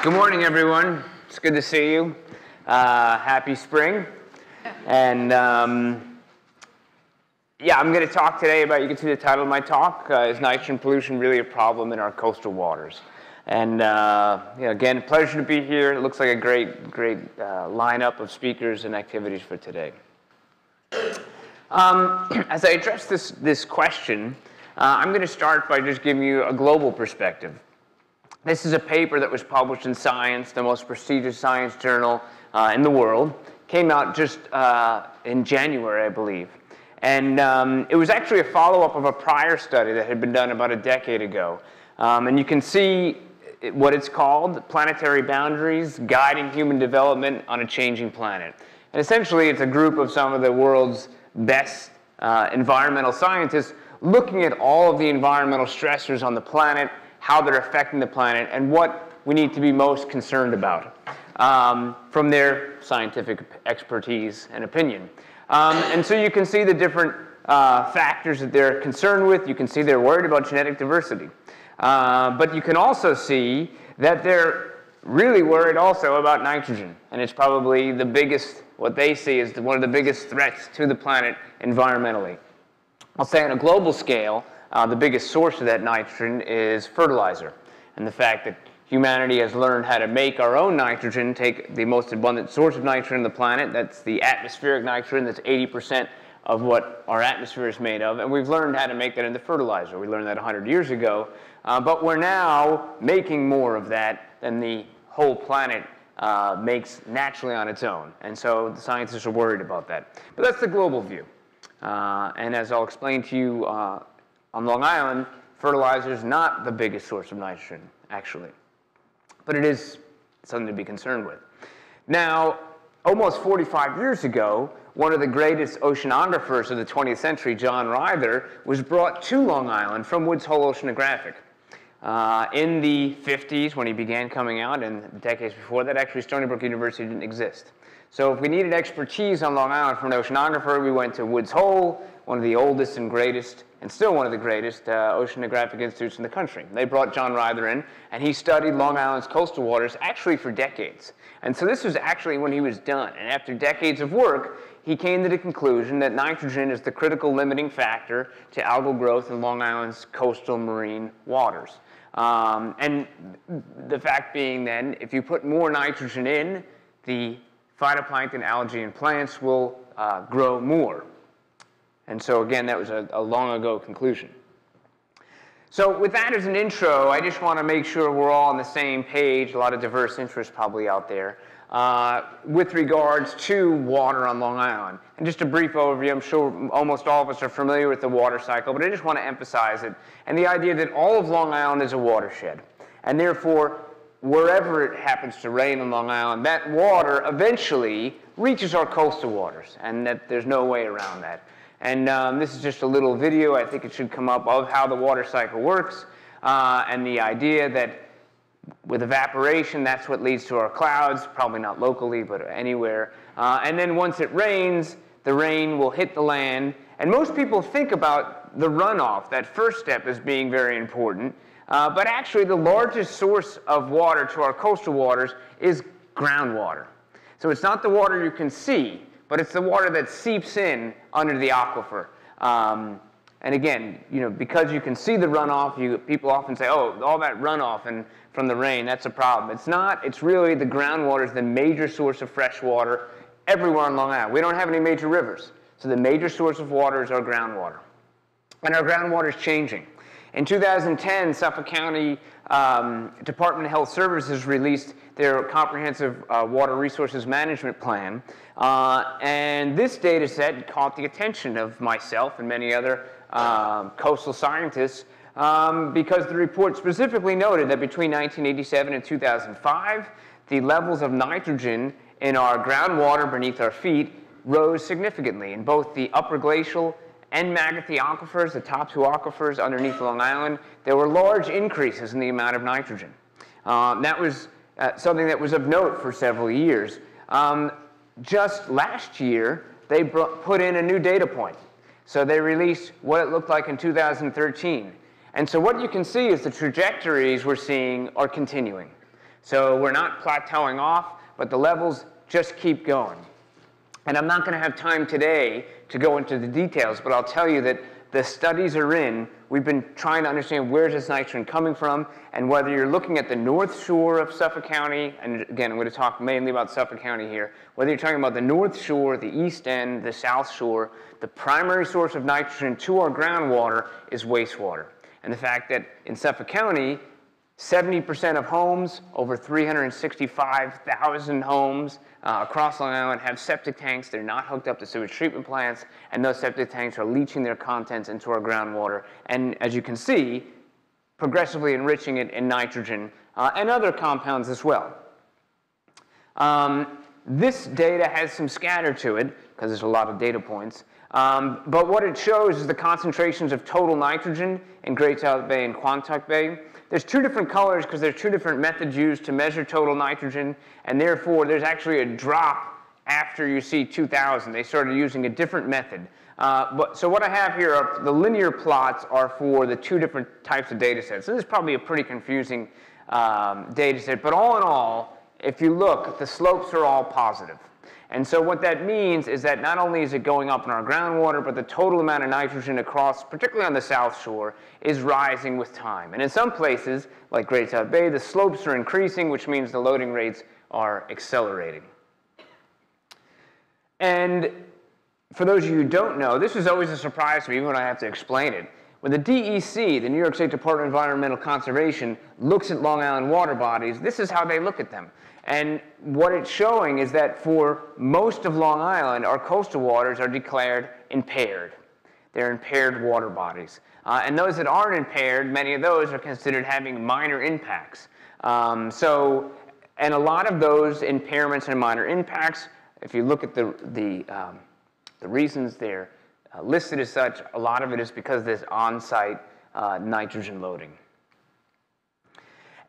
Good morning, everyone. It's good to see you. Happy spring. And yeah, I'm going to talk today about, you can see the title of my talk, is nitrogen pollution really a problem in our coastal waters? And again, pleasure to be here. It looks like a great lineup of speakers and activities for today. As I address this question, I'm going to start by just giving you a global perspective. This is a paper that was published in Science, the most prestigious science journal in the world. Came out just in January, I believe. And it was actually a follow-up of a prior study that had been done about a decade ago. And you can see what it's called, Planetary Boundaries, Guiding Human Development on a Changing Planet. And essentially, it's a group of some of the world's best environmental scientists looking at all of the environmental stressors on the planet, how they're affecting the planet, and what we need to be most concerned about from their scientific expertise and opinion. And so you can see the different factors that they're concerned with. You can see they're worried about genetic diversity. But you can also see that they're really worried also about nitrogen. And it's probably the biggest, what they see is one of the biggest threats to the planet environmentally. I'll say on a global scale, the biggest source of that nitrogen is fertilizer. And the fact that humanity has learned how to make our own nitrogen, take the most abundant source of nitrogen on the planet, that's the atmospheric nitrogen, that's 80% of what our atmosphere is made of, and we've learned how to make that into fertilizer. We learned that 100 years ago, but we're now making more of that than the whole planet makes naturally on its own. And so the scientists are worried about that. But that's the global view. And as I'll explain to you, on Long Island, fertilizer is not the biggest source of nitrogen, actually. But it is something to be concerned with. Now, almost 45 years ago, one of the greatest oceanographers of the 20th century, John Ryder, was brought to Long Island from Woods Hole Oceanographic. In the 50s, when he began coming out, and decades before that, actually Stony Brook University didn't exist. So if we needed expertise on Long Island from an oceanographer, we went to Woods Hole, one of the oldest and greatest, and still one of the greatest oceanographic institutes in the country. They brought John Ryder in, and he studied Long Island's coastal waters actually for decades. And so this was actually when he was done. And after decades of work, he came to the conclusion that nitrogen is the critical limiting factor to algal growth in Long Island's coastal marine waters. And the fact being then, if you put more nitrogen in, the phytoplankton, algae, and plants will grow more. And so again, that was a long ago conclusion. So with that as an intro, I just want to make sure we're all on the same page, a lot of diverse interests probably out there, with regards to water on Long Island. And just a brief overview, I'm sure almost all of us are familiar with the water cycle, but I just want to emphasize it, and the idea that all of Long Island is a watershed. And therefore, wherever it happens to rain on Long Island, that water eventually reaches our coastal waters, and that there's no way around that. And this is just a little video, I think it should come up, of how the water cycle works, and the idea that with evaporation, that's what leads to our clouds, probably not locally, but anywhere. And then once it rains, the rain will hit the land. And most people think about the runoff, that first step, as being very important. But actually, the largest source of water to our coastal waters is groundwater. So it's not the water you can see, but it's the water that seeps in under the aquifer. And again, because you can see the runoff, people often say, oh, all that runoff from the rain, that's a problem. It's not. It's really the groundwater is the major source of fresh water everywhere on Long Island. We don't have any major rivers. So the major source of water is our groundwater. And our groundwater is changing. In 2010, Suffolk County Department of Health Services released their comprehensive water resources management plan. And this data set caught the attention of myself and many other coastal scientists because the report specifically noted that between 1987 and 2005, the levels of nitrogen in our groundwater beneath our feet rose significantly in both the upper glacial and Magothy aquifers, the top two aquifers underneath Long Island. There were large increases in the amount of nitrogen. That was something that was of note for several years. Just last year, they put in a new data point. So they released what it looked like in 2013. And so what you can see is the trajectories we're seeing are continuing. So we're not plateauing off, but the levels just keep going. And I'm not going to have time today to go into the details, but I'll tell you that the studies are in. We've been trying to understand where's this nitrogen coming from, and whether you're looking at the North Shore of Suffolk County, and again, I'm going to talk mainly about Suffolk County here, whether you're talking about the North Shore, the East End, the South Shore, the primary source of nitrogen to our groundwater is wastewater. And the fact that in Suffolk County, 70% of homes, over 365,000 homes across Long Island have septic tanks. They're not hooked up to sewage treatment plants, and those septic tanks are leaching their contents into our groundwater. And as you can see, progressively enriching it in nitrogen and other compounds as well. This data has some scatter to it, because there's a lot of data points. But what it shows is the concentrations of total nitrogen in Great South Bay and Quantuck Bay. There's two different colors because there's two different methods used to measure total nitrogen, and therefore there's actually a drop after you see 2000. They started using a different method. So what I have here are the linear plots are for the two different types of data sets. So this is probably a pretty confusing data set, but all in all, if you look, the slopes are all positive. And so what that means is that not only is it going up in our groundwater, but the total amount of nitrogen across, particularly on the South Shore, is rising with time. And in some places, like Great South Bay, the slopes are increasing, which means the loading rates are accelerating. And for those of you who don't know, this is always a surprise to me, even when I have to explain it. When the DEC, the New York State Department of Environmental Conservation, looks at Long Island water bodies, this is how they look at them. And what it's showing is that for most of Long Island, our coastal waters are declared impaired. They're impaired water bodies. And those that aren't impaired, many of those are considered having minor impacts. And a lot of those impairments and minor impacts, if you look at the reasons they're listed as such, a lot of it is because of this on-site nitrogen loading.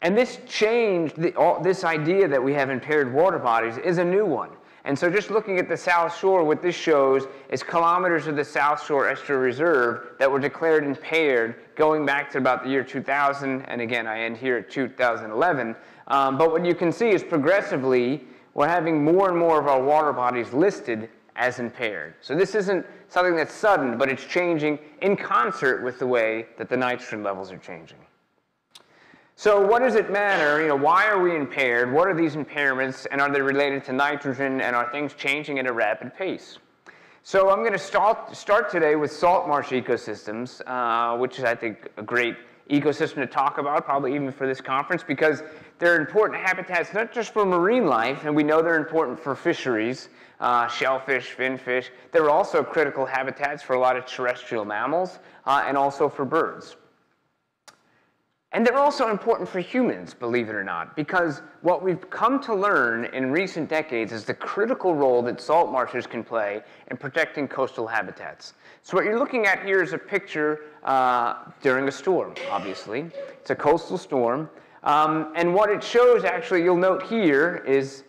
And this change, this idea that we have impaired water bodies is a new one. And so just looking at the South Shore, what this shows is kilometers of the South Shore Estuary Reserve that were declared impaired going back to about the year 2000, and again, I end here at 2011. But what you can see is progressively, we're having more and more of our water bodies listed as impaired. So this isn't something that's sudden, but it's changing in concert with the way that the nitrogen levels are changing. So what does it matter? Why are we impaired? What are these impairments? And are they related to nitrogen? And are things changing at a rapid pace? So I'm going to start today with salt marsh ecosystems, which is, I think, a great ecosystem to talk about, probably even for this conference, because they're important habitats not just for marine life, and we know they're important for fisheries, shellfish, finfish. They're also critical habitats for a lot of terrestrial mammals and also for birds. And they're also important for humans, believe it or not, because what we've come to learn in recent decades is the critical role that salt marshes can play in protecting coastal habitats. So what you're looking at here is a picture during a storm, obviously. It's a coastal storm. And what it shows, actually, you'll note here, is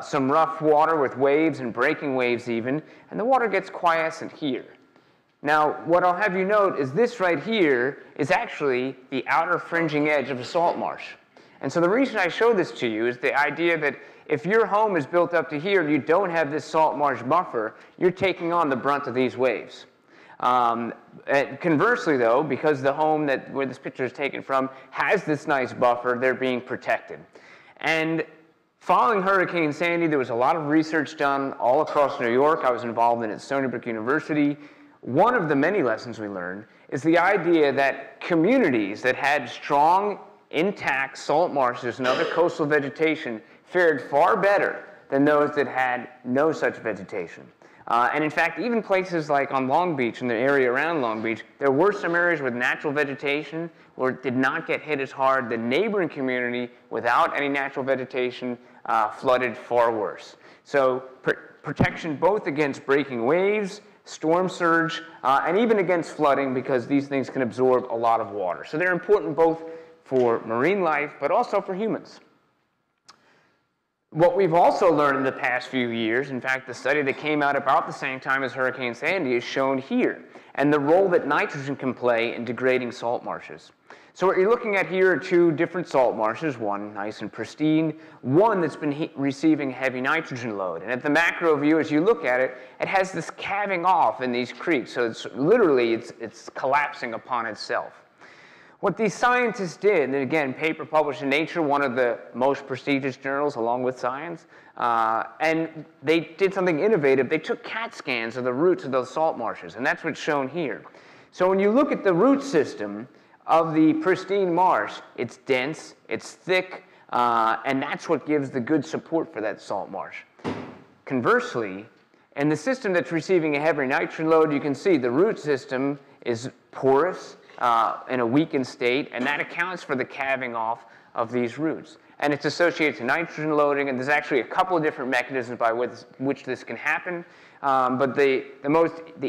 some rough water with waves and breaking waves even, and the water gets quiescent here. Now, what I'll have you note is this right here is actually the outer fringing edge of a salt marsh. And so the reason I show this to you is the idea that if your home is built up to here and you don't have this salt marsh buffer, you're taking on the brunt of these waves. Conversely, though, because the home where this picture is taken from has this nice buffer, they're being protected. And following Hurricane Sandy, there was a lot of research done all across New York. I was involved in it at Stony Brook University. One of the many lessons we learned is the idea that communities that had strong, intact salt marshes and other coastal vegetation fared far better than those that had no such vegetation. And in fact, even places like on Long Beach, in the area around Long Beach, there were some areas with natural vegetation where it did not get hit as hard. The neighboring community, without any natural vegetation, flooded far worse. So protection both against breaking waves, storm surge, and even against flooding, because these things can absorb a lot of water. So they're important both for marine life, but also for humans. What we've also learned in the past few years, in fact, the study that came out about the same time as Hurricane Sandy is shown here, and the role that nitrogen can play in degrading salt marshes. So what you're looking at here are two different salt marshes, one nice and pristine, one that's been receiving heavy nitrogen load. And at the macro view, as you look at it, it has this calving off in these creeks. So it's literally, it's collapsing upon itself. What these scientists did, and again, paper published in Nature, one of the most prestigious journals along with Science, and they did something innovative. They took CAT scans of the roots of those salt marshes, and that's what's shown here. So when you look at the root system of the pristine marsh, it's dense, it's thick, and that's what gives the good support for that salt marsh. Conversely, in the system that's receiving a heavy nitrogen load, you can see the root system is porous, in a weakened state, and that accounts for the calving off of these roots. And it's associated to nitrogen loading, and there's actually a couple of different mechanisms by which this can happen. But the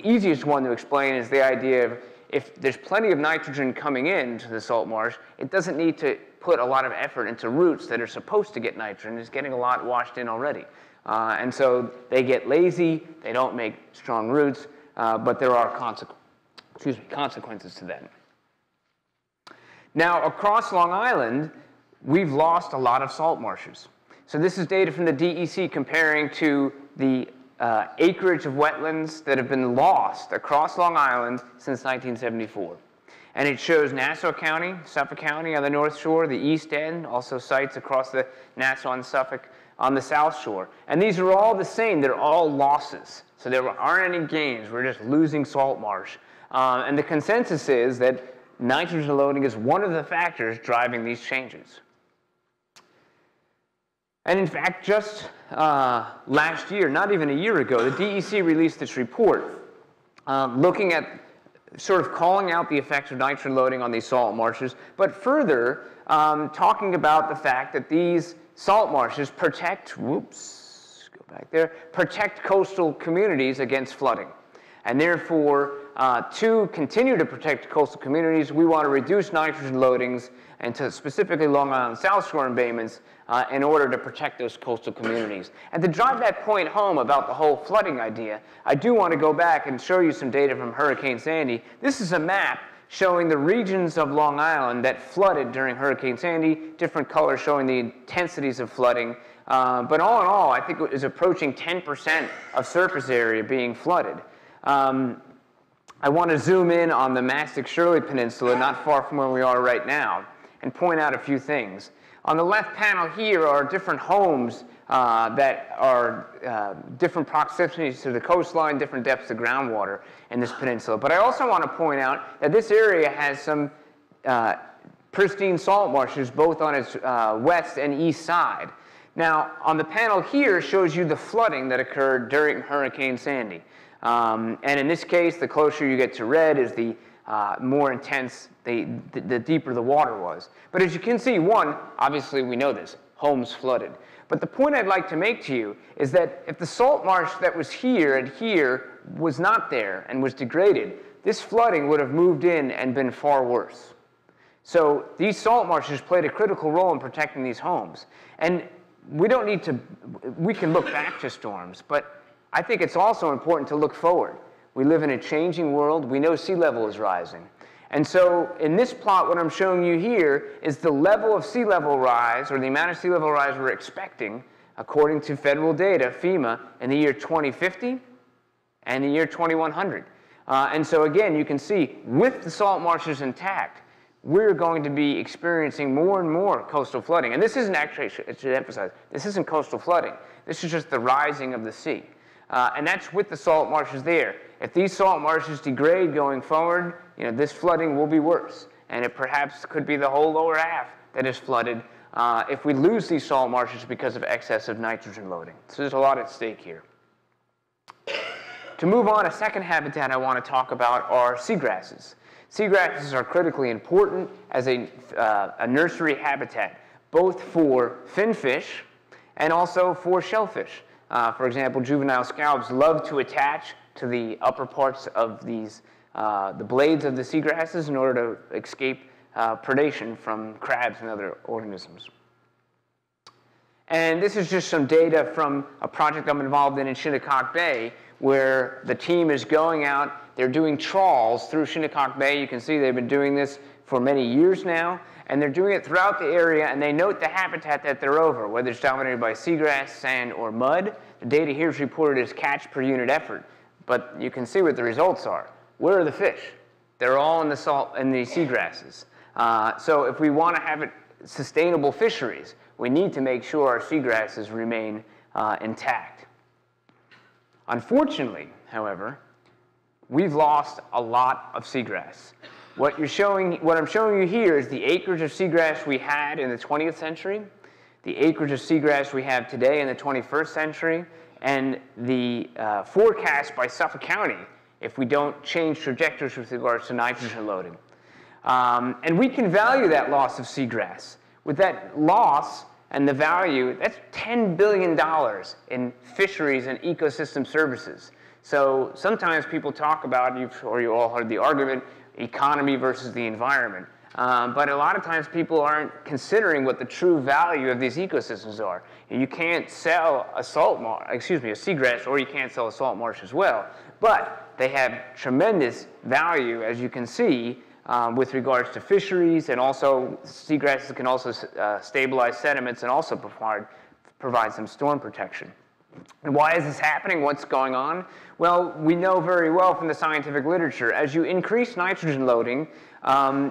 easiest one to explain is the idea of if there's plenty of nitrogen coming into the salt marsh, it doesn't need to put a lot of effort into roots that are supposed to get nitrogen. It's getting a lot washed in already. And so they get lazy, they don't make strong roots, but there are consequences to that. Now, across Long Island, we've lost a lot of salt marshes. So this is data from the DEC comparing to the acreage of wetlands that have been lost across Long Island since 1974. And it shows Nassau County, Suffolk County on the North Shore, the East End, also sites across the Nassau and Suffolk on the South Shore. And these are all the same. They're all losses. So there aren't any gains. We're just losing salt marsh. And the consensus is that nitrogen loading is one of the factors driving these changes. And in fact, just last year, not even a year ago, the DEC released this report looking at sort of calling out the effects of nitrogen loading on these salt marshes, but further talking about the fact that these salt marshes protect, protect coastal communities against flooding. And therefore, to continue to protect coastal communities, we want to reduce nitrogen loadings and to specifically Long Island South Shore embayments in order to protect those coastal communities. And to drive that point home about the whole flooding idea, I do want to go back and show you some data from Hurricane Sandy. This is a map showing the regions of Long Island that flooded during Hurricane Sandy, different colors showing the intensities of flooding. But all in all, I think it is approaching 10% of surface area being flooded. I want to zoom in on the Mastic Shirley Peninsula, not far from where we are right now, and point out a few things. On the left panel here are different homes that are different proximities to the coastline, different depths of groundwater in this peninsula. But I also want to point out that this area has some pristine salt marshes both on its west and east side. Now, on the panel here shows you the flooding that occurred during Hurricane Sandy. And in this case, the closer you get to red is the more intense, the deeper the water was. But as you can see, one, obviously we know this, homes flooded. But the point I'd like to make to you is that if the salt marsh that was here and here was not there and was degraded, this flooding would have moved in and been far worse. So these salt marshes played a critical role in protecting these homes. And we don't need to, we can look back to storms, but I think it's also important to look forward. We live in a changing world. We know sea level is rising. And so in this plot, what I'm showing you here is the level of sea level rise, or the amount of sea level rise we're expecting, according to federal data, FEMA, in the year 2050 and the year 2100. And so again, you can see, with the salt marshes intact, we're going to be experiencing more and more coastal flooding. And this isn't actually, I should emphasize, this isn't coastal flooding. This is just the rising of the sea. And that's with the salt marshes there. If these salt marshes degrade going forward, this flooding will be worse. And it perhaps could be the whole lower half that is flooded if we lose these salt marshes because of excessive nitrogen loading. So there's a lot at stake here. To move on, a second habitat I want to talk about are seagrasses. Seagrasses are critically important as a nursery habitat, both for finfish and also for shellfish. For example, juvenile scallops love to attach to the upper parts of these, the blades of the seagrasses in order to escape predation from crabs and other organisms. And this is just some data from a project I'm involved in Shinnecock Bay, where the team is going out, they're doing trawls through Shinnecock Bay. You can see they've been doing this for many years now, and they're doing it throughout the area, and they note the habitat that they're over, whether it's dominated by seagrass, sand, or mud. The data here is reported as catch per unit effort, but you can see what the results are. Where are the fish? They're all in the seagrasses. So if we want to have sustainable fisheries, we need to make sure our seagrasses remain intact. Unfortunately, however, we've lost a lot of seagrass. What I'm showing you here is the acreage of seagrass we had in the 20th century, the acreage of seagrass we have today in the 21st century, and the forecast by Suffolk County if we don't change trajectories with regards to nitrogen loading. And we can value that loss of seagrass. With that loss and the value, that's $10 billion in fisheries and ecosystem services. So sometimes people talk about, or you all heard the argument, economy versus the environment. But a lot of times people aren't considering what the true value of these ecosystems are. And you can't sell a seagrass, or you can't sell a salt marsh as well. But they have tremendous value, as you can see, with regards to fisheries, and also seagrasses can also stabilize sediments and also provide some storm protection. And why is this happening? What's going on? Well, we know very well from the scientific literature, as you increase nitrogen loading,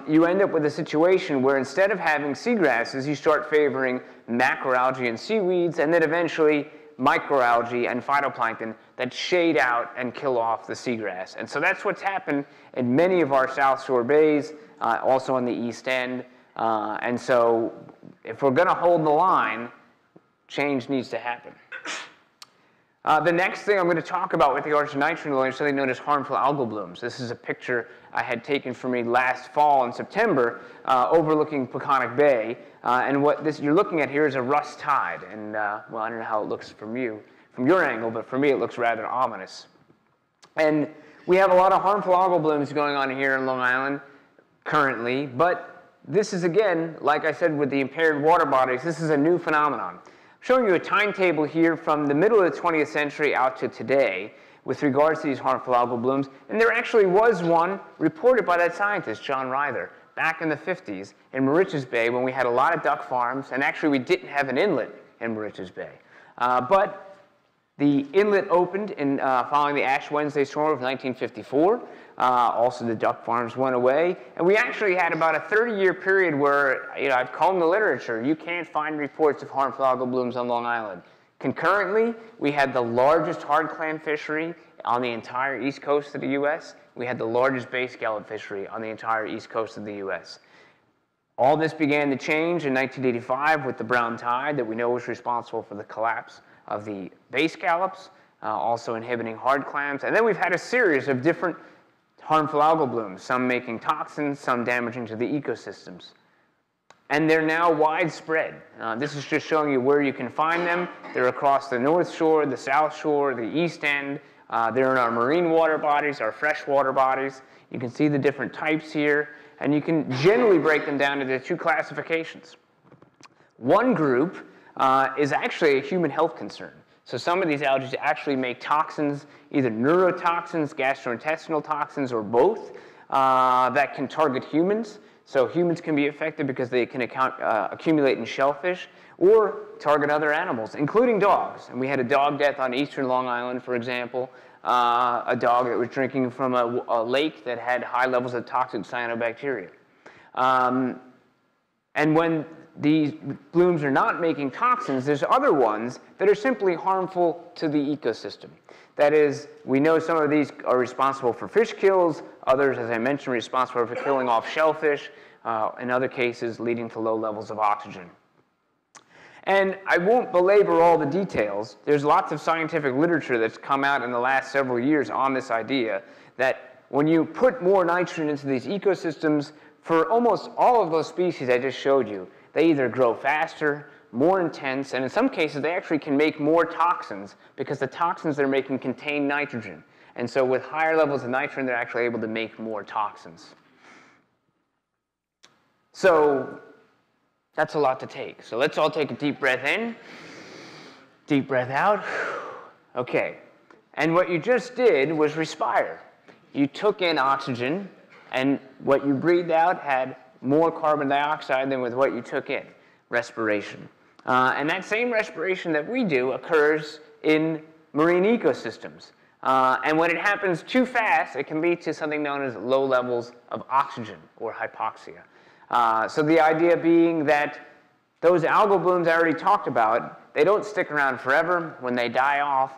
you end up with a situation where instead of having seagrasses, you start favoring macroalgae and seaweeds, and then eventually microalgae and phytoplankton that shade out and kill off the seagrass. And so that's what's happened in many of our South Shore bays, also on the East End. And so if we're going to hold the line, change needs to happen. The next thing I'm going to talk about with regards to nitrogen loading is something known as harmful algal blooms. This is a picture I had taken for me last fall in September overlooking Peconic Bay. And what you're looking at here is a rust tide. And well, I don't know how it looks from your angle, but for me it looks rather ominous. And we have a lot of harmful algal blooms going on here in Long Island currently, but this is, again, like I said with the impaired water bodies, this is a new phenomenon. Showing you a timetable here from the middle of the 20th century out to today with regards to these harmful algal blooms. And there actually was one reported by that scientist, John Ryther, back in the 50s in Moriches Bay when we had a lot of duck farms, and actually we didn't have an inlet in Moriches Bay. But the inlet opened following the Ash Wednesday storm of 1954. Also, the duck farms went away. And we actually had about a 30-year period where, I've combed the literature. You can't find reports of harmful algal blooms on Long Island. Concurrently, we had the largest hard clam fishery on the entire east coast of the U.S. We had the largest bay scallop fishery on the entire east coast of the U.S. All this began to change in 1985 with the brown tide that we know was responsible for the collapse of the bay scallops, also inhibiting hard clams. And then we've had a series of different harmful algal blooms, some making toxins, some damaging to the ecosystems. And they're now widespread. This is just showing you where you can find them. They're across the North Shore, the South Shore, the East End. They're in our marine water bodies, our freshwater bodies. You can see the different types here, and you can generally break them down into two classifications. One group is actually a human health concern. So some of these algae actually make toxins, either neurotoxins, gastrointestinal toxins, or both, that can target humans. So humans can be affected because they can accumulate in shellfish, or target other animals, including dogs. And we had a dog death on eastern Long Island, for example, a dog that was drinking from a lake that had high levels of toxic cyanobacteria. And when these blooms are not making toxins, there's other ones that are simply harmful to the ecosystem. That is, we know some of these are responsible for fish kills, others, as I mentioned, responsible for killing off shellfish, in other cases leading to low levels of oxygen. And I won't belabor all the details. There's lots of scientific literature that's come out in the last several years on this idea that when you put more nitrogen into these ecosystems, for almost all of those species I just showed you, they either grow faster, more intense, and in some cases they actually can make more toxins because the toxins they're making contain nitrogen. And so with higher levels of nitrogen, they're actually able to make more toxins. So that's a lot to take. So let's all take a deep breath in. Deep breath out. Okay. And what you just did was respire. You took in oxygen, and what you breathed out had more carbon dioxide than with what you took in, respiration. And that same respiration that we do occurs in marine ecosystems. And when it happens too fast, it can lead to something known as low levels of oxygen, or hypoxia. So the idea being that those algal blooms I already talked about, they don't stick around forever. When they die off,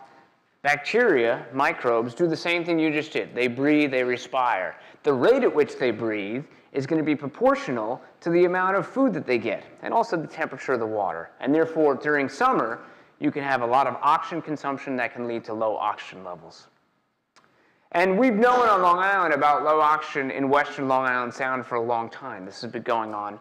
bacteria, microbes, do the same thing you just did. They breathe, they respire. The rate at which they breathe is going to be proportional to the amount of food that they get, and also the temperature of the water. And therefore, during summer, you can have a lot of oxygen consumption that can lead to low oxygen levels. And we've known on Long Island about low oxygen in western Long Island Sound for a long time. This has been going on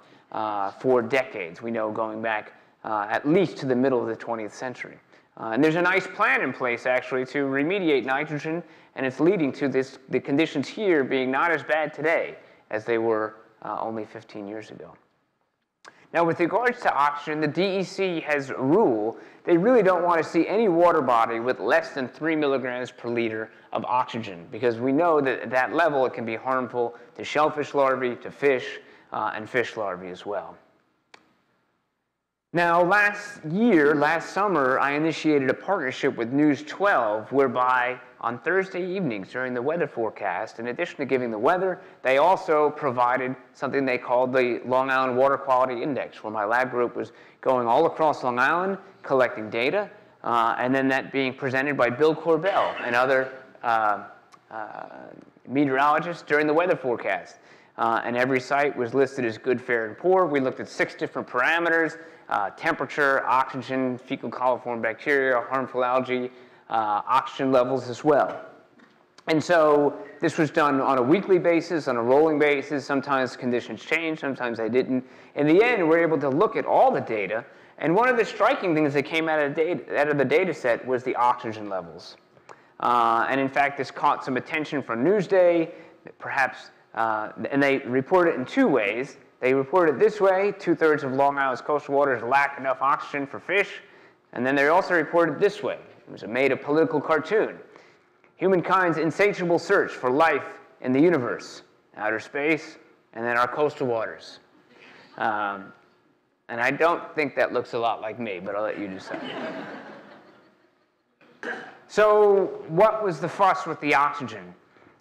for decades. We know going back at least to the middle of the 20th century. And there's a nice plan in place, actually, to remediate nitrogen, and it's leading to the conditions here being not as bad today as they were only 15 years ago. Now, with regards to oxygen, the DEC has a rule. They really don't want to see any water body with less than 3 milligrams per liter of oxygen, because we know that at that level it can be harmful to shellfish larvae, to fish, and fish larvae as well. Now, last summer, I initiated a partnership with News 12, whereby on Thursday evenings during the weather forecast, in addition to giving the weather, they also provided something they called the Long Island Water Quality Index, where my lab group was going all across Long Island, collecting data, and then that being presented by Bill Corbell and other meteorologists during the weather forecast. And every site was listed as good, fair, and poor. We looked at 6 different parameters: temperature, oxygen, fecal coliform bacteria, harmful algae, oxygen levels as well. And so this was done on a weekly basis, on a rolling basis. Sometimes conditions changed, sometimes they didn't. In the end, we were able to look at all the data, and one of the striking things that came out of the data set was the oxygen levels. And in fact, this caught some attention from Newsday, perhaps, and they report it in 2 ways. They report it this way: 2/3 of Long Island's coastal waters lack enough oxygen for fish. And then they also reported this way. It was made a political cartoon: humankind's insatiable search for life in the universe, outer space, and then our coastal waters. And I don't think that looks a lot like me, but I'll let you decide. So what was the fuss with the oxygen?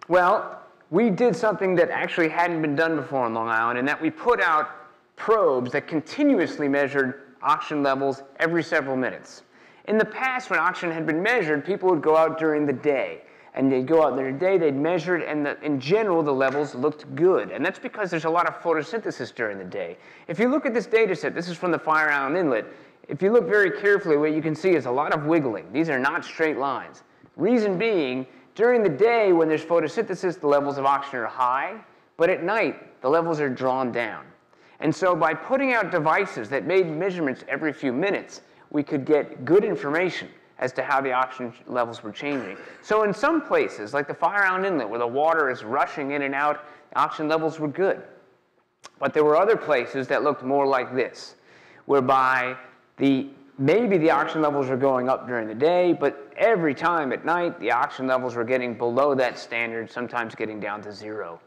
Well, we did something that actually hadn't been done before on Long Island, in that we put out probes that continuously measured oxygen levels every several minutes. In the past, when oxygen had been measured, people would go out during the day. And they'd go out during the day, they'd measure it, and in general, the levels looked good. And that's because there's a lot of photosynthesis during the day. If you look at this data set, this is from the Fire Island Inlet. If you look very carefully, what you can see is a lot of wiggling. These are not straight lines. Reason being, during the day, when there's photosynthesis, the levels of oxygen are high, but at night, the levels are drawn down. And so by putting out devices that made measurements every few minutes, we could get good information as to how the oxygen levels were changing. So in some places, like the Fire Island Inlet, where the water is rushing in and out, the oxygen levels were good. But there were other places that looked more like this, whereby maybe the oxygen levels were going up during the day, but every time at night, the oxygen levels were getting below that standard, sometimes getting down to 0.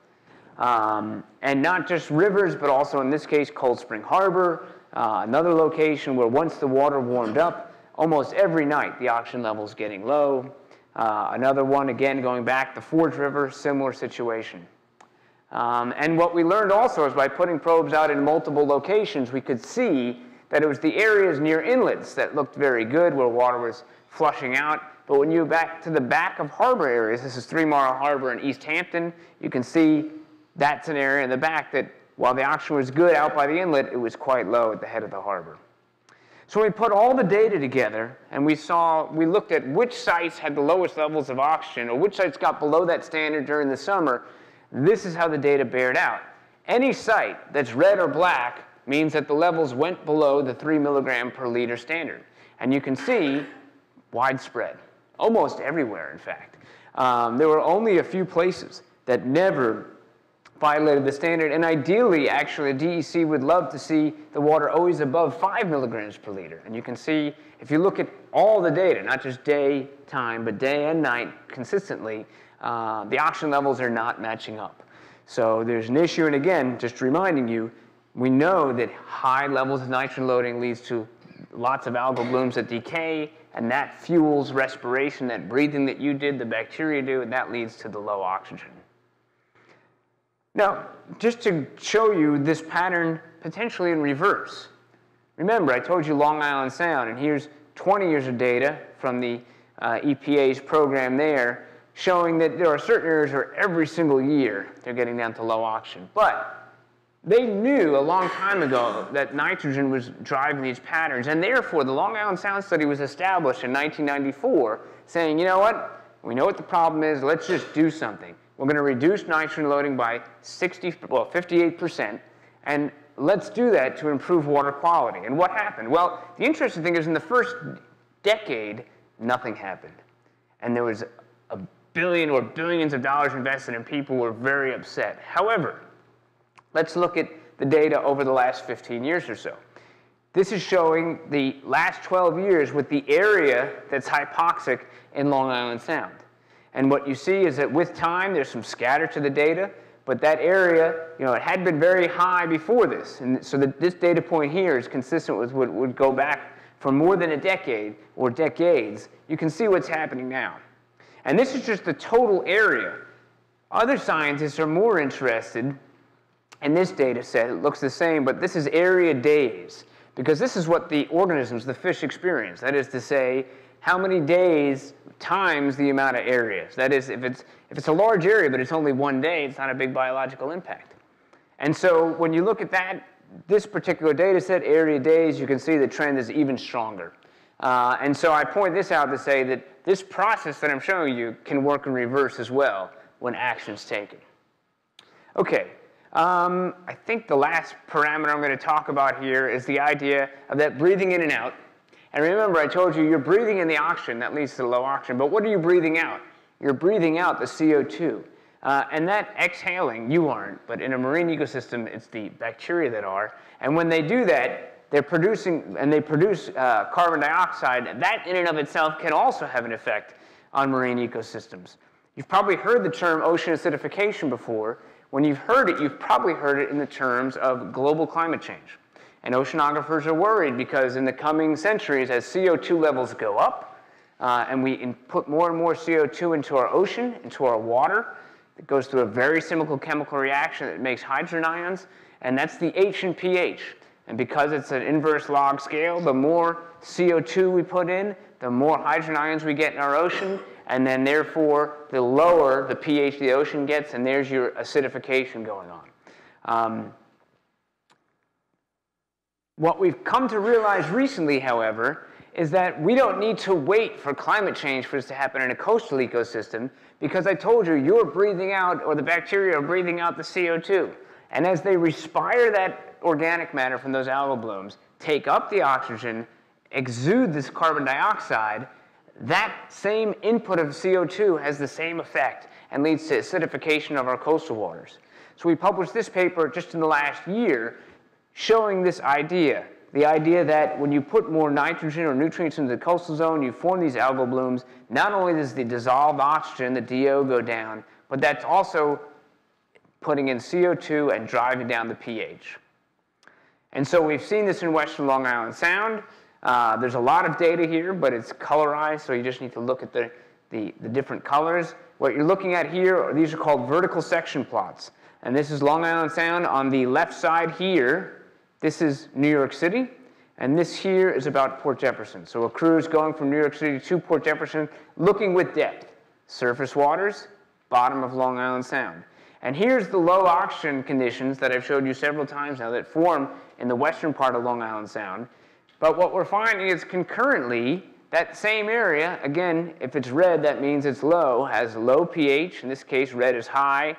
And not just rivers, but also in this case, Cold Spring Harbor, another location where once the water warmed up, almost every night the oxygen levels getting low. Another one, again, going back, the Forge River, similar situation. And what we learned also is by putting probes out in multiple locations, we could see that it was the areas near inlets that looked very good, where water was flushing out. But when you back to the back of harbor areas, this is 3 Mile Harbor and East Hampton, you can see that's an area in the back that, while the oxygen was good out by the inlet, it was quite low at the head of the harbor. So we put all the data together, and we looked at which sites had the lowest levels of oxygen, or which sites got below that standard during the summer. This is how the data bared out. Any site that's red or black means that the levels went below the 3 milligram per liter standard. And you can see widespread, almost everywhere, in fact. There were only a few places that never violated the standard. And ideally, actually, the DEC would love to see the water always above 5 milligrams per liter. And you can see, if you look at all the data, not just daytime, but day and night consistently, the oxygen levels are not matching up. So there's an issue, and again, just reminding you, we know that high levels of nitrogen loading leads to lots of algal blooms that decay, and that fuels respiration, that breathing that you did, the bacteria do, and that leads to the low oxygen. Now, just to show you this pattern potentially in reverse. Remember, I told you Long Island Sound, and here's 20 years of data from the EPA's program there, showing that there are certain areas where every single year they're getting down to low oxygen. But they knew a long time ago that nitrogen was driving these patterns, and therefore the Long Island Sound study was established in 1994, saying, you know what, we know what the problem is, let's just do something. We're going to reduce nitrogen loading by 58%, and let's do that to improve water quality. And what happened? Well, the interesting thing is in the first decade, nothing happened. And there was a billion or billions of dollars invested, and people were very upset. However, let's look at the data over the last 15 years or so. This is showing the last 12 years with the area that's hypoxic in Long Island Sound. And what you see is that with time, there's some scatter to the data, but that area, you know, it had been very high before this. And so this data point here is consistent with what would go back for more than a decade or decades. You can see what's happening now. And this is just the total area. Other scientists are more interested in this data set. It looks the same, but this is area days, because this is what the organisms, the fish, experience. That is to say, how many days times the amount of areas. That is, if it's a large area but it's only one day, it's not a big biological impact. And so when you look at this particular data set, area days, you can see the trend is even stronger. And so I point this out to say that this process that I'm showing you can work in reverse as well when action's taken. Okay, I think the last parameter I'm going to talk about here is the idea of that breathing in and out. And remember, I told you, you're breathing in the oxygen, that leads to low oxygen, but what are you breathing out? You're breathing out the CO2. And that exhaling, you aren't, but in a marine ecosystem, it's the bacteria that are. And when they do that, they produce carbon dioxide. That in and of itself can also have an effect on marine ecosystems. You've probably heard the term ocean acidification before. When you've heard it, you've probably heard it in the terms of global climate change. And oceanographers are worried because in the coming centuries, as CO2 levels go up, and we put more and more CO2 into our ocean, into our water, it goes through a very simple chemical reaction that makes hydrogen ions, and that's the H in pH. And because it's an inverse log scale, the more CO2 we put in, the more hydrogen ions we get in our ocean, and then therefore the lower the pH the ocean gets, and there's your acidification going on. What we've come to realize recently, however, is that we don't need to wait for climate change for this to happen in a coastal ecosystem, because I told you, you're breathing out, or the bacteria are breathing out the CO2. And as they respire that organic matter from those algal blooms, take up the oxygen, exude this carbon dioxide, that same input of CO2 has the same effect and leads to acidification of our coastal waters. So we published this paper just in the last year showing this idea, the idea that when you put more nitrogen or nutrients into the coastal zone, you form these algal blooms. Not only does the dissolved oxygen, the DO, go down, but that's also putting in CO2 and driving down the pH. And so we've seen this in western Long Island Sound. There's a lot of data here, but it's colorized, so you just need to look at the different colors. What you're looking at here, these are called vertical section plots. And this is Long Island Sound. On the left side here, this is New York City, and this here is about Port Jefferson. So a cruise going from New York City to Port Jefferson, looking with depth. Surface waters, bottom of Long Island Sound. And here's the low oxygen conditions that I've showed you several times now that form in the western part of Long Island Sound. But what we're finding is concurrently, that same area, again, if it's red, that means it's low, has low pH. In this case, red is high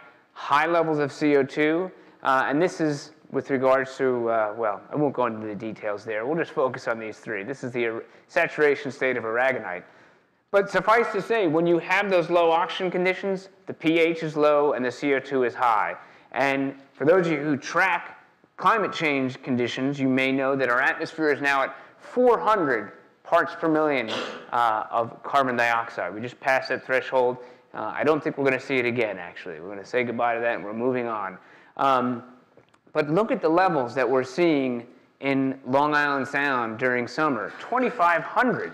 levels of CO2. And this is with regards to, well, I won't go into the details there. We'll just focus on these three. This is the saturation state of aragonite. But suffice to say, when you have those low oxygen conditions, the pH is low and the CO2 is high. And for those of you who track climate change conditions, you may know that our atmosphere is now at 400 parts per million of carbon dioxide. We just passed that threshold. I don't think we're going to see it again, actually. We're going to say goodbye to that and we're moving on. But look at the levels that we're seeing in Long Island Sound during summer, 2,500.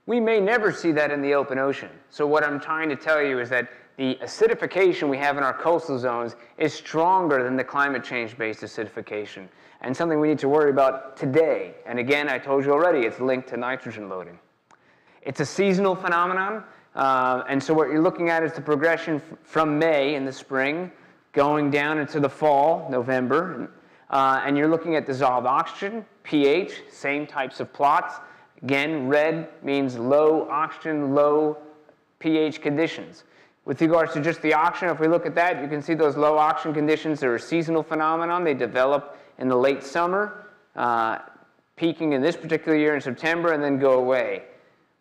We may never see that in the open ocean. So what I'm trying to tell you is that the acidification we have in our coastal zones is stronger than the climate change-based acidification, and something we need to worry about today. And again, I told you already, it's linked to nitrogen loading. It's a seasonal phenomenon, and so what you're looking at is the progression from May in the spring, going down into the fall, November, and you're looking at dissolved oxygen, pH, same types of plots. Again, red means low oxygen, low pH conditions. With regards to just the oxygen, if we look at that, you can see those low oxygen conditions. They're a seasonal phenomenon. They develop in the late summer, peaking in this particular year in September, and then go away.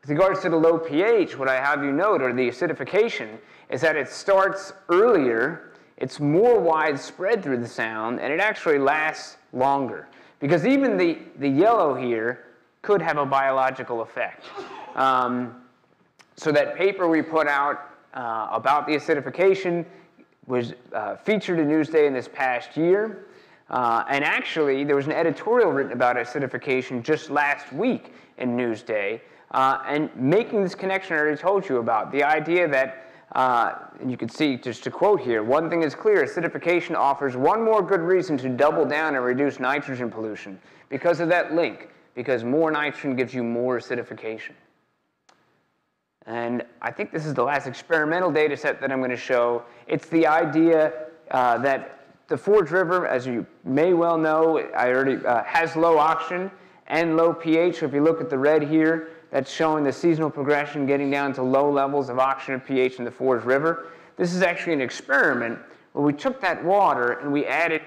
With regards to the low pH, what I have you note, or the acidification, is that it starts earlier, it's more widespread through the sound, and it actually lasts longer. Because even the yellow here could have a biological effect. So that paper we put out about the acidification was featured in Newsday in this past year. And actually, there was an editorial written about acidification just last week in Newsday, and making this connection I already told you about, the idea that, and you can see, just to quote here, one thing is clear, acidification offers one more good reason to double down and reduce nitrogen pollution because of that link, because more nitrogen gives you more acidification. And I think this is the last experimental data set that I'm going to show. It's the idea that the Forge River, as you may well know, has low oxygen and low pH. So if you look at the red here, that's showing the seasonal progression getting down to low levels of oxygen and pH in the Forge River. This is actually an experiment where we took that water and we added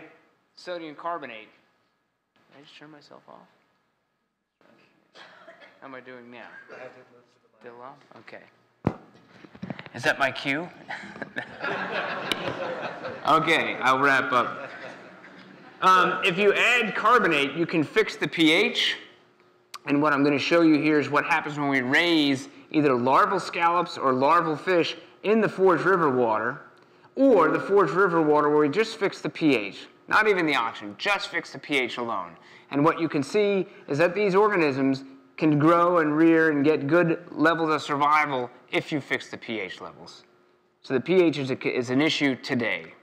sodium carbonate. Did I just turn myself off? How am I doing now? Still off? Okay. Is that my cue? Okay, I'll wrap up. If you add carbonate, you can fix the pH. And what I'm going to show you here is what happens when we raise either larval scallops or larval fish in the Forge River water, or the Forge River water where we just fix the pH. Not even the oxygen, just fix the pH alone. And what you can see is that these organisms can grow and rear and get good levels of survival if you fix the pH levels. So the pH is an issue today.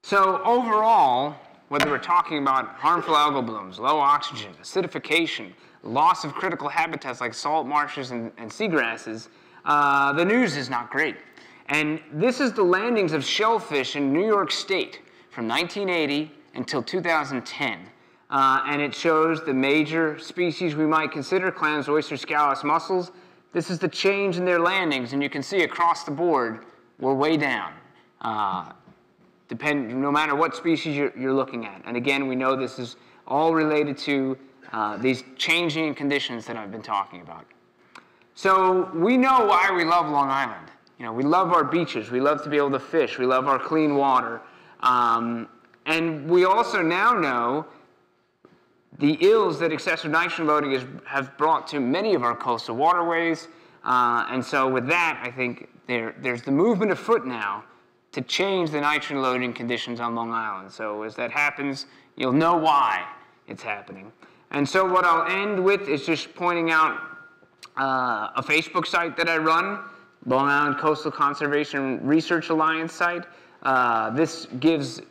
So overall, whether we're talking about harmful algal blooms, low oxygen, acidification, loss of critical habitats like salt marshes and seagrasses, the news is not great. And this is the landings of shellfish in New York State from 1980 until 2010. And it shows the major species we might consider, clams, oysters, scallops, mussels. This is the change in their landings, and you can see across the board, we're way down, no matter what species you're looking at. And again, we know this is all related to these changing conditions that I've been talking about. So we know why we love Long Island. You know, we love our beaches, we love to be able to fish, we love our clean water. And we also now know the ills that excessive nitrogen loading have brought to many of our coastal waterways. And so with that, I think there's the movement afoot now to change the nitrogen loading conditions on Long Island. So as that happens, you'll know why it's happening. And so what I'll end with is just pointing out a Facebook site that I run, Long Island Coastal Conservation Research Alliance site. This gives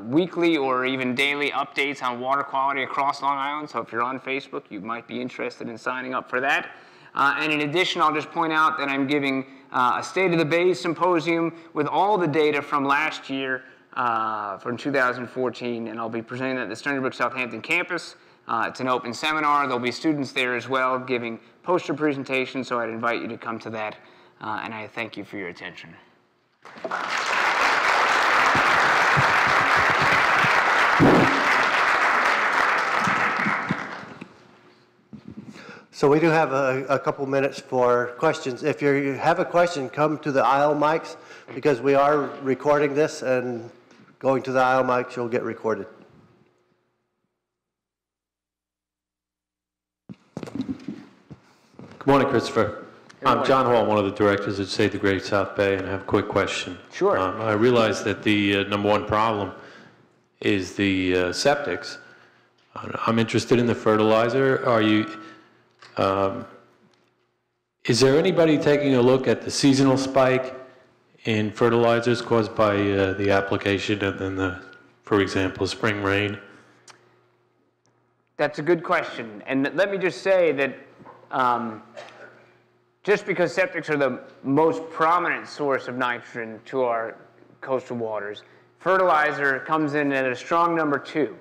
weekly or even daily updates on water quality across Long Island. So if you're on Facebook, you might be interested in signing up for that. And in addition, I'll just point out that I'm giving a State of the Bay symposium with all the data from last year, from 2014, and I'll be presenting that at the Stony Brook Southampton campus. It's an open seminar. There'll be students there as well giving poster presentations, so I'd invite you to come to that, and I thank you for your attention. So we do have a couple minutes for questions. If you have a question, come to the aisle mics, because we are recording this, and going to the aisle mics, you'll get recorded. Good morning, Christopher. I'm John Hall, one of the directors at Save the Great South Bay, and I have a quick question. Sure. I realize that the number one problem is the septics. I'm interested in the fertilizer. Is there anybody taking a look at the seasonal spike in fertilizers caused by the application and then for example, spring rain? That's a good question. And let me just say that just because septics are the most prominent source of nitrogen to our coastal waters, fertilizer comes in at a strong number 2.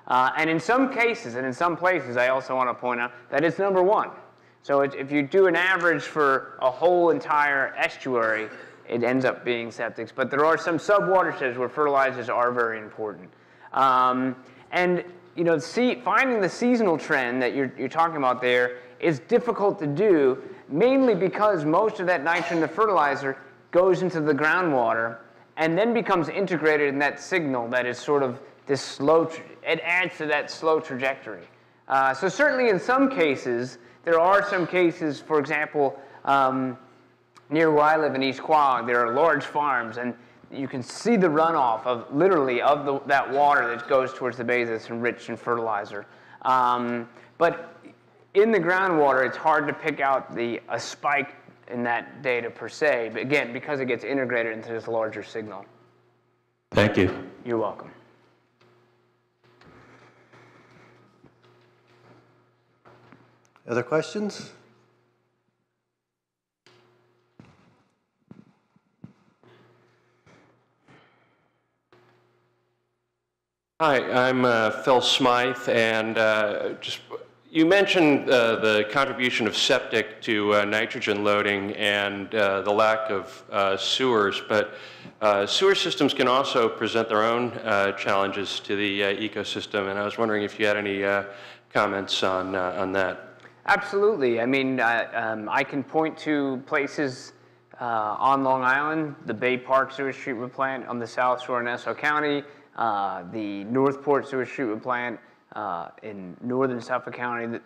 And in some cases, and in some places, I also want to point out that it's number 1. So if you do an average for a whole entire estuary, it ends up being septics. But there are some sub-watersheds where fertilizers are very important. And you know, finding the seasonal trend that you're talking about there is difficult to do, mainly because most of that nitrogen in the fertilizer goes into the groundwater and then becomes integrated in that signal that is sort of this slow, it adds to that slow trajectory. So certainly in some cases, there are some cases, for example, near where I live in East Quogue, there are large farms, and you can see the runoff of literally of that water that goes towards the bays that's enriched in fertilizer. But in the groundwater, it's hard to pick out a spike in that data per se, but again, because it gets integrated into this larger signal. Thank you. You're welcome. Other questions? Hi, I'm Phil Smythe, and you mentioned the contribution of septic to nitrogen loading and the lack of sewers, but sewer systems can also present their own challenges to the ecosystem, and I was wondering if you had any comments on that. Absolutely. I mean, I can point to places on Long Island, the Bay Park Sewage Treatment Plant on the South Shore in Nassau County, the Northport Sewage Treatment Plant in northern Suffolk County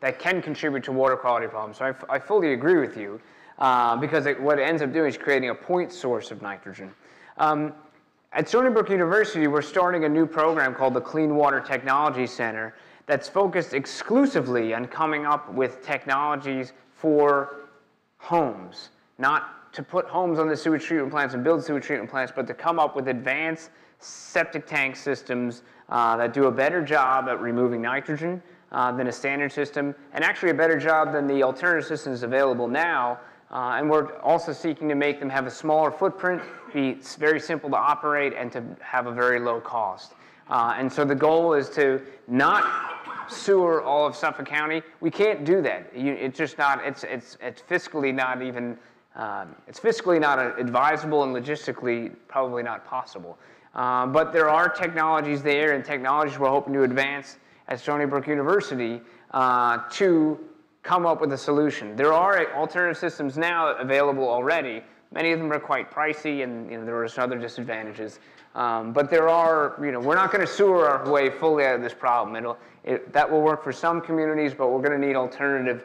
that can contribute to water quality problems. So I fully agree with you because what it ends up doing is creating a point source of nitrogen. At Stony Brook University, we're starting a new program called the Clean Water Technology Center that's focused exclusively on coming up with technologies for homes, not to put homes on the sewage treatment plants and build sewage treatment plants, but to come up with advanced septic tank systems that do a better job at removing nitrogen than a standard system, and actually a better job than the alternative systems available now. And we're also seeking to make them have a smaller footprint, be very simple to operate, and to have a very low cost. And so the goal is to not sewer all of Suffolk County. We can't do that. It's just not. It's fiscally not even. It's fiscally not advisable, and logistically probably not possible. But there are technologies there, and technologies we're hoping to advance at Stony Brook University to come up with a solution. There are alternative systems now available already. Many of them are quite pricey, and there are some other disadvantages. But there are, we're not going to sewer our way fully out of this problem. That will work for some communities, but we're going to need alternative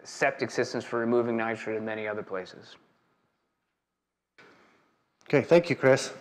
septic systems for removing nitrogen in many other places. Okay, thank you, Chris.